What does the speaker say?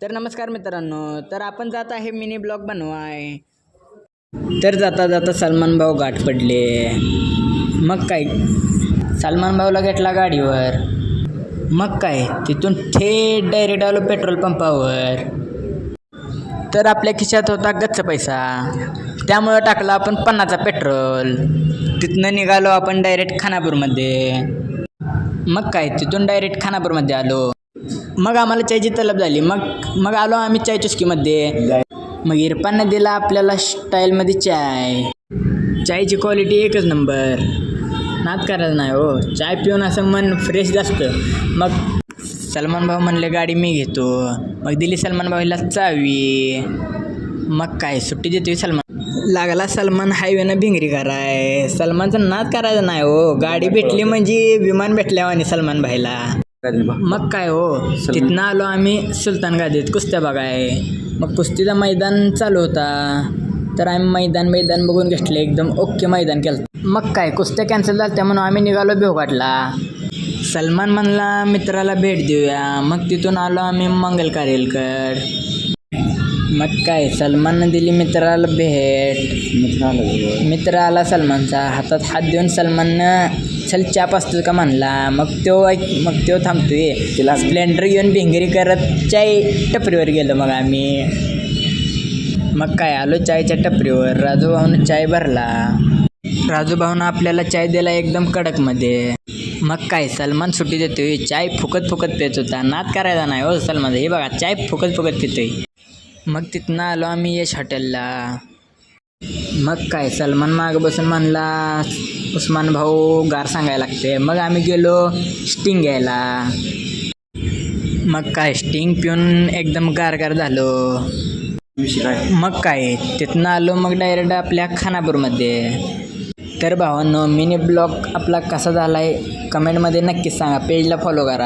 तर नमस्कार मित्रांनो, तर आपण जात आहे मिनी ब्लॉग बनवाय. तर जाता जाता सलमान भाऊ गाठ पडले. मग काय सलमान भाऊला घेतला गाडीवर. मग काय तिथून थेट डायरेक्ट आलो पेट्रोल पंपावर. तर आपल्या खिशात होता गच्च पैसा, त्यामुळं टाकला आपण 50चा पेट्रोल. तिथनं निघालो आपण डायरेक्ट खानापूरमध्ये. मग काय तिथून डायरेक्ट खानापूरमध्ये आलो. मग आम्हाला चायची तलब झाली. मग आलो आम्ही चाय चुस्कीमध्ये. मग इरफानने दिला आपल्याला स्टाईलमध्ये चाय. चायची क्वालिटी एकच नंबर, नाद करायचं नाही हो. चाय पिऊन असं मन फ्रेश जास्त. मग सलमान भाऊ म्हणले गाडी मी घेतो. मग दिली सलमान भाऊला चावी. मग काय सुट्टी देतोय सलमान. लागला सलमान हायवेनं भिंगरी कराय. सलमानचं नाद करायचं नाही हो. गाडी भेटली म्हणजे विमान भेटल्यावानी सलमान भाईला. मग काय हो, तिथनं आलो आम्ही सुलतान गादीत कुस्त्या बघाय. मग कुस्तीचा मैदान चालू होता, तर आम्ही मैदान बघून घेतले. एकदम ओके मैदान केलं. मग काय कुस्त्या कॅन्सल झाल्या म्हणून आम्ही निघालो भेवघाटला. सलमान म्हणला मित्राला भेट देऊया. मग तिथून आलो आम्ही मंगल कार्यालयकड. मग काय सलमाननं दिली मित्राला भेट. मित्र आला सलमानचा, हातात हात देऊन सलमाननं चल चाप असतो का म्हणला. मग तो थांबतोय. तिला स्प्लेंडर घेऊन भिंगरी करत चाय टपरीवर गेलो. मग आम्ही मग काय आलो चायच्या टपरीवर. राजू भाऊनं चाय भरला. राजू भाऊनं आपल्याला चाय दिला एकदम कडकमध्ये. मग काय सलमान सुट्टी देतोय. चाय फुकत पित होता. नाद करायचा नाही हो सलमान. हे बघा चाय फुकत पितोय. मग तिथनं आलो आम्ही यश हॉटेलला. मग काय सलमान मागं बसून म्हणला उस्मान भाऊ गार सांगायला लागते. मग आम्ही गेलो स्टिंग घ्यायला. मग काय स्टिंग पिऊन एकदम गार झालो. मग काय तिथनं आलो मग डायरेक्ट आपल्या खानापूरमध्ये. तर भावांनो मिनी ब्लॉग आपला कसा झाला आहे कमेंटमध्ये नक्कीच सांगा. पेजला फॉलो करा.